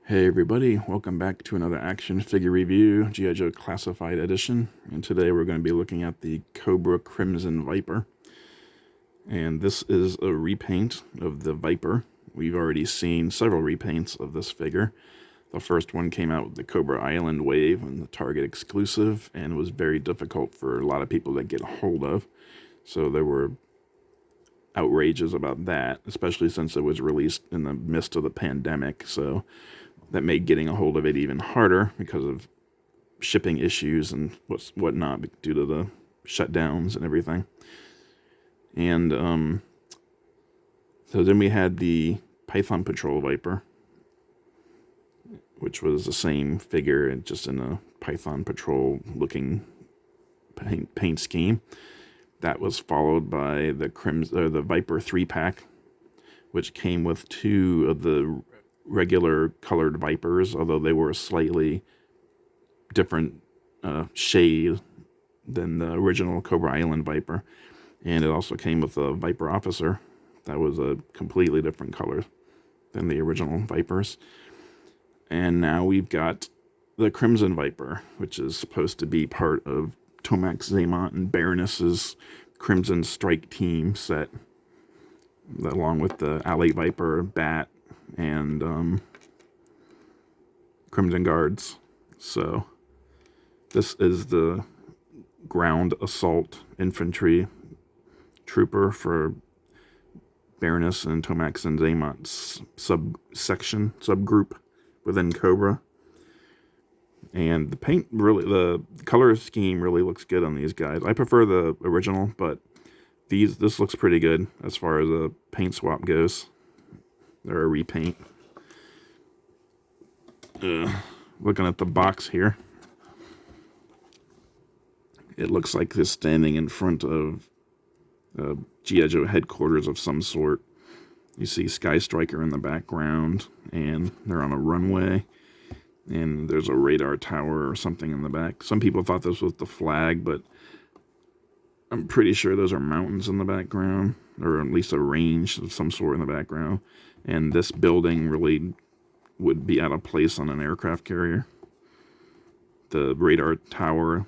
Hey everybody, welcome back to another action figure review, G.I. Joe Classified Edition. And today we're going to be looking at the Cobra Crimson Viper. And this is a repaint of the Viper. We've already seen several repaints of this figure. The first one came out with the Cobra Island wave and the Target exclusive, and was very difficult for a lot of people to get a hold of. So there were outrages about that, especially since it was released in the midst of the pandemic. So that made getting a hold of it even harder because of shipping issues and whatnot due to the shutdowns and everything. And so then we had the Python Patrol Viper, which was the same figure, just in a Python Patrol looking paint scheme. That was followed by the Viper 3-pack, which came with two of the regular colored Vipers, although they were a slightly different shade than the original Cobra Island Viper. And it also came with a Viper Officer that was a completely different color than the original Vipers. And now we've got the Crimson Viper, which is supposed to be part of Tomax Xamot and Baroness's Crimson Strike Team set, along with the Alley Viper, Bat, and Crimson Guards. So this is the ground assault infantry trooper for Baroness and Tomax and Xamot's subgroup within Cobra. And the paint the color scheme really looks good on these guys. I prefer the original, but this looks pretty good as far as a paint swap goes. They're a repaint. Looking at the box here, it looks like they're standing in front of G.I. Joe headquarters of some sort. You see Sky Striker in the background, and they're on a runway, and there's a radar tower or something in the back. Some people thought this was the flag, but I'm pretty sure those are mountains in the background, or at least a range of some sort in the background. And this building really would be out of place on an aircraft carrier. The radar tower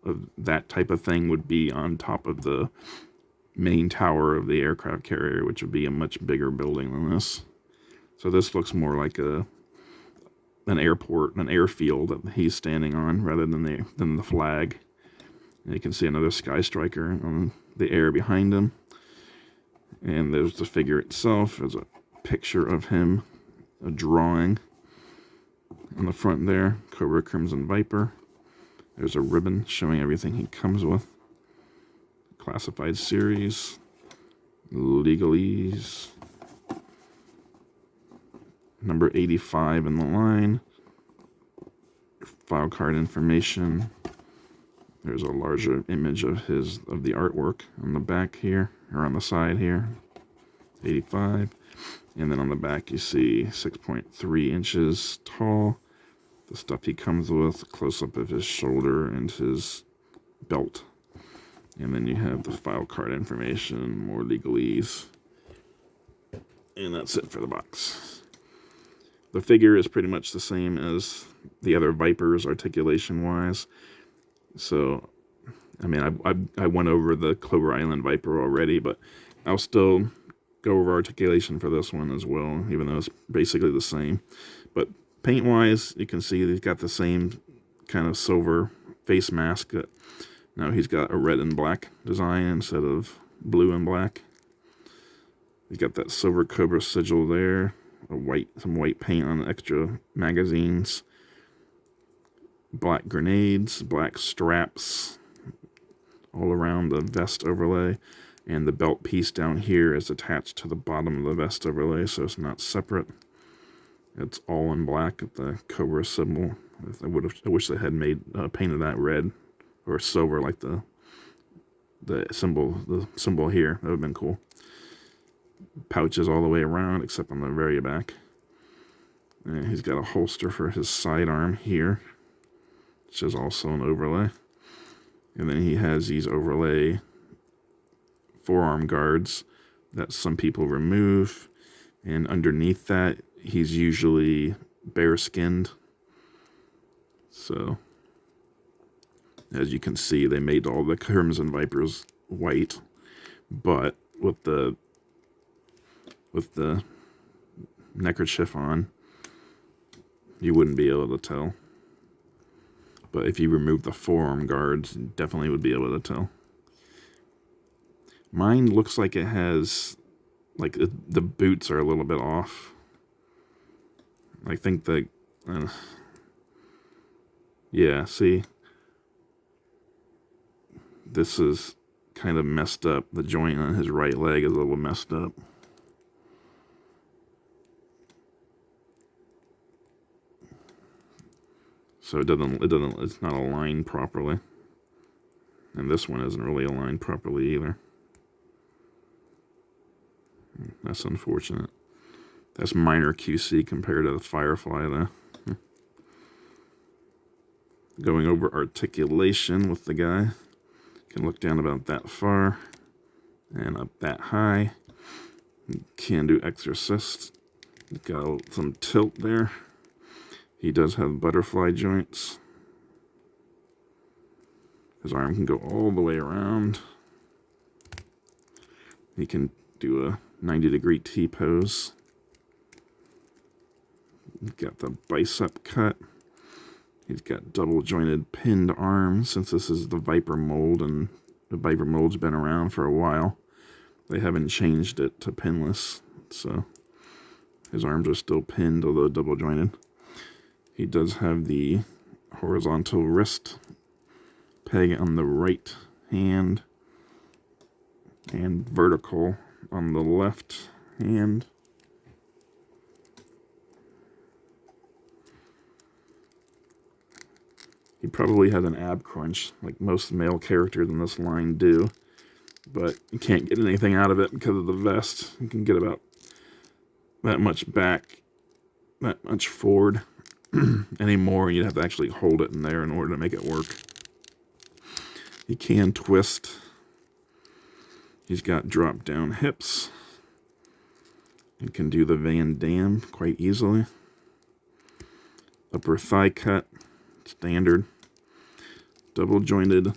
of that type of thing would be on top of the main tower of the aircraft carrier, which would be a much bigger building than this. So this looks more like an airport, an airfield that he's standing on, rather than the flag. And you can see another Sky Striker on the air behind him. And there's the figure itself. There's a picture of him, a drawing on the front there, Cobra Crimson Viper. There's a ribbon showing everything he comes with. Classified series, legalese, number 85 in the line, file card information. There's a larger image of the artwork on the back here, or on the side here, 85. And then on the back you see 6.3 inches tall. The stuff he comes with, close-up of his shoulder and his belt. And then you have the file card information, more legalese. And that's it for the box. The figure is pretty much the same as the other Vipers articulation-wise. So, I mean, I went over the Cobra Island Viper already, but I'll still go over articulation for this one as well, even though it's basically the same. But paint-wise, you can see he's got the same kind of silver face mask. Now he's got a red and black design instead of blue and black. He's got that silver Cobra sigil there, some white paint on the extra magazines, black grenades, black straps all around the vest overlay, and the belt piece down here is attached to the bottom of the vest overlay, so it's not separate. It's all in black with the Cobra symbol. I wish they had painted that red or silver like the symbol here. That would have been cool. Pouches all the way around except on the very back. And he's got a holster for his sidearm here, which is also an overlay. And then he has these overlay forearm guards that some people remove. And underneath that, he's usually bare-skinned. So, as you can see, they made all the Crimson Vipers white, but with the neckerchief on, you wouldn't be able to tell. But if you remove the forearm guards, you definitely would be able to tell. Mine looks like it has, like, the boots are a little bit off. I think yeah, see? This is kind of messed up. The joint on his right leg is a little messed up. So it's not aligned properly. And this one isn't really aligned properly either. That's unfortunate. That's minor QC compared to the Firefly, though. Going over articulation with the guy. You can look down about that far and up that high. You can do exorcist. Got some tilt there. He does have butterfly joints. His arm can go all the way around. He can do a 90-degree T-pose. He's got the bicep cut. He's got double-jointed pinned arms, since this is the Viper mold, and the Viper mold's been around for a while. They haven't changed it to pinless, so his arms are still pinned, although double-jointed. He does have the horizontal wrist peg on the right hand and vertical on the left hand. He probably has an ab crunch, like most male characters in this line do, but you can't get anything out of it because of the vest. You can get about that much back, that much forward. Anymore, you'd have to actually hold it in there in order to make it work. He can twist. He's got drop down hips. He can do the Van Damme quite easily. Upper thigh cut, standard. Double jointed,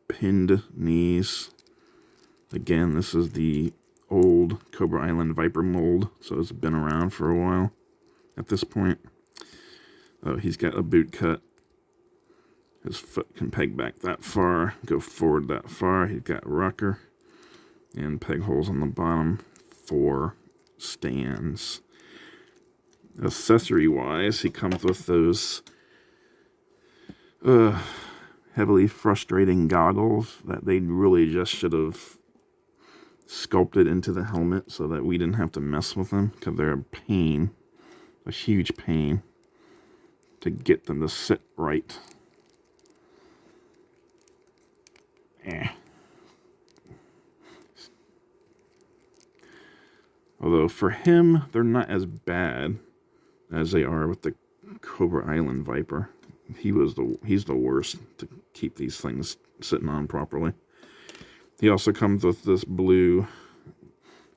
pinned knees. Again, this is the old Cobra Island Viper mold, so it's been around for a while at this point. Oh, he's got a boot cut. His foot can peg back that far, go forward that far. He's got rocker and peg holes on the bottom for stands. Accessory-wise, he comes with those heavily frustrating goggles that they really just should have sculpted into the helmet so that we didn't have to mess with them, because they're a pain, a huge pain to get them to sit right. Although for him, they're not as bad as they are with the Cobra Island Viper. He's the worst to keep these things sitting on properly. He also comes with this blue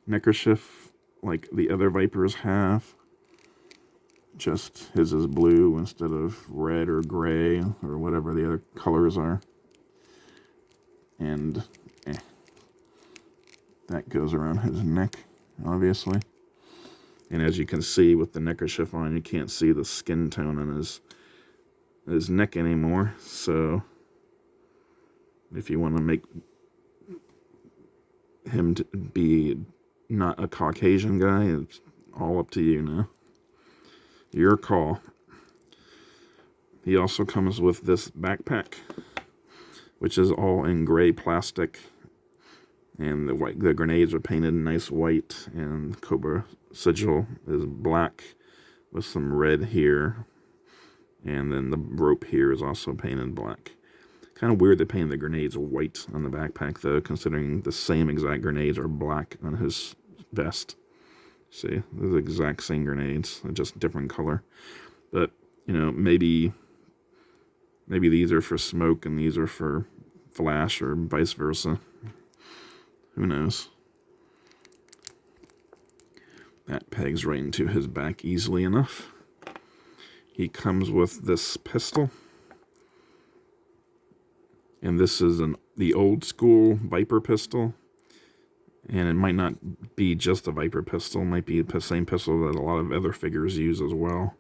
neckerchief like the other Vipers have. Just his is blue instead of red or gray or whatever the other colors are. And that goes around his neck, obviously. And as you can see with the neckerchief on, you can't see the skin tone on his neck anymore. So if you want to make him to be not a Caucasian guy, it's all up to you now. Your call. He also comes with this backpack, which is all in gray plastic, and the grenades are painted nice white, and Cobra sigil is black with some red here, and then the rope here is also painted black. Kind of weird they painted the grenades white on the backpack, though, considering the same exact grenades are black on his vest. See, they're the exact same grenades, just different color. But, you know, maybe these are for smoke and these are for flash, or vice versa. Who knows? That pegs right into his back easily enough. he comes with this pistol. And this is the old school Viper pistol. And it might not be just a Viper pistol. It might be the same pistol that a lot of other figures use as well.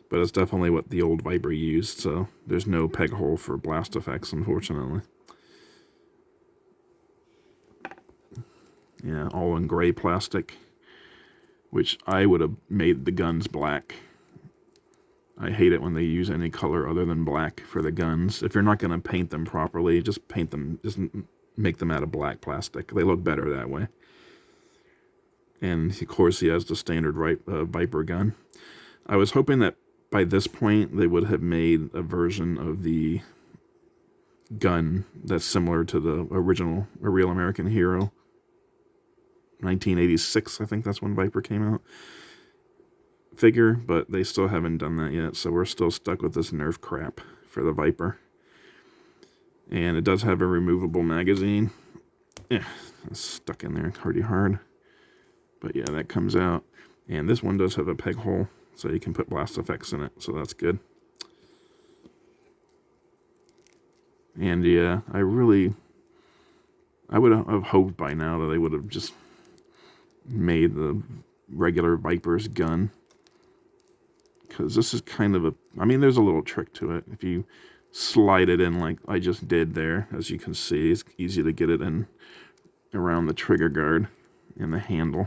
But it's definitely what the old Viper used, so there's no peg hole for blast effects, unfortunately. Yeah, all in gray plastic, which I would have made the guns black. I hate it when they use any color other than black for the guns. If you're not going to paint them properly, just paint them, just make them out of black plastic. They look better that way. And of course he has the standard Viper gun. I was hoping that by this point they would have made a version of the gun that's similar to the original A Real American Hero. 1986, I think that's when Viper came out. Figure, but they still haven't done that yet, so we're still stuck with this Nerf crap for the Viper. And it does have a removable magazine. Yeah, it's stuck in there pretty hard. But yeah, that comes out. And this one does have a peg hole, so you can put blast effects in it, so that's good. And yeah, I would have hoped by now that they would have just made the regular Viper's gun. Because this is kind of there's a little trick to it. If you slide it in like I just did there, as you can see, it's easy to get it in around the trigger guard and the handle.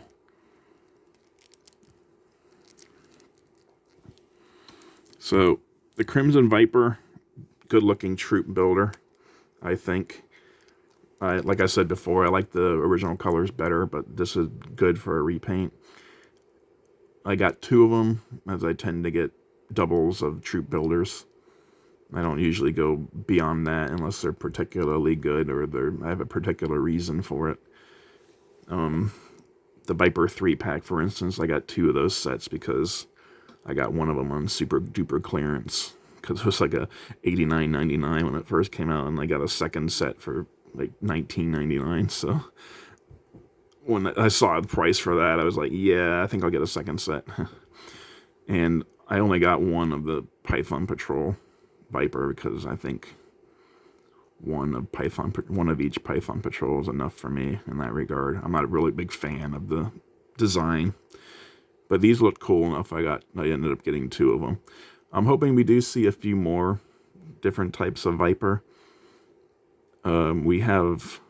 So, the Crimson Viper, good-looking troop builder, I think. Like I said before, I like the original colors better, but this is good for a repaint. I got 2 of them, as I tend to get doubles of troop builders. I don't usually go beyond that unless they're particularly good or I have a particular reason for it. The Viper 3-pack, for instance, I got 2 of those sets because I got one of them on super duper clearance. Because it was like a $89.99 when it first came out, and I got a second set for like $19.99, so when I saw the price for that, I was like, yeah, I think I'll get a second set. And I only got one of the Python Patrol Viper because I think one of each Python Patrol is enough for me in that regard. I'm not a really big fan of the design, but these look cool enough. I ended up getting 2 of them. I'm hoping we do see a few more different types of Viper. We have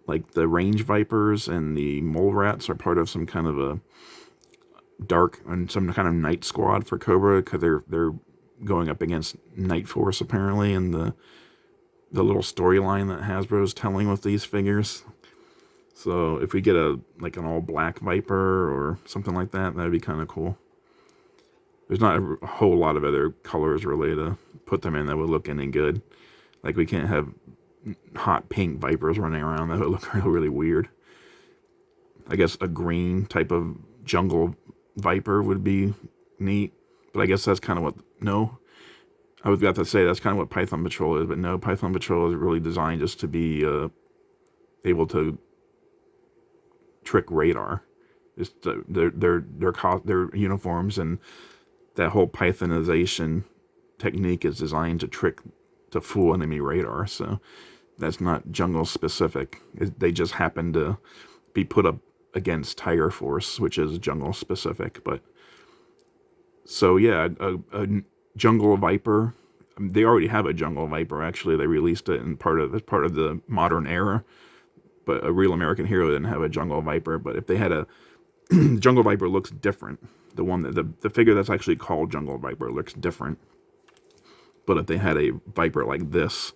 like the range vipers and the mole rats are part of some kind of a dark and some kind of night squad for Cobra, because they're going up against Night Force apparently in the little storyline that Hasbro is telling with these figures. So if we get an all black Viper or something like that, that'd be kind of cool. There's not a whole lot of other colors really to put them in that would look any good. Like we can't have hot pink Vipers running around. That would look really, really weird. I guess a green type of jungle Viper would be neat. But I guess that's kind of I was about to say that's kind of what Python Patrol is. But no, Python Patrol is really designed just to be able to trick radar. Just their uniforms and that whole Pythonization technique is designed to fool enemy radar. So that's not jungle specific. They just happen to be put up against Tiger Force, which is jungle specific. But so yeah, a jungle Viper. They already have a jungle Viper. Actually, they released it as part of the modern era. But A Real American Hero didn't have a jungle Viper. But if they had a jungle Viper, looks different. The one that the figure that's actually called jungle Viper looks different. But if they had a Viper like this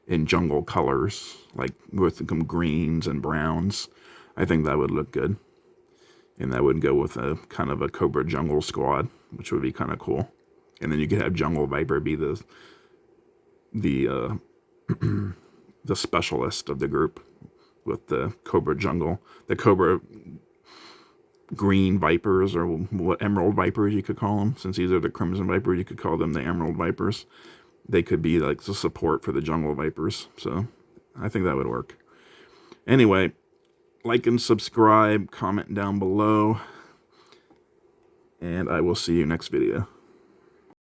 in jungle colors, like with some greens and browns, I think that would look good. And that would go with a kind of a Cobra Jungle Squad, which would be kind of cool. And then you could have Jungle Viper be the specialist of the group with the Cobra Jungle, the Cobra Green Vipers, or what Emerald Vipers you could call them. Since these are the Crimson Vipers, you could call them the Emerald Vipers. They could be like the support for the Jungle Vipers. So I think that would work. Anyway, like and subscribe, comment down below. and I will see you next video.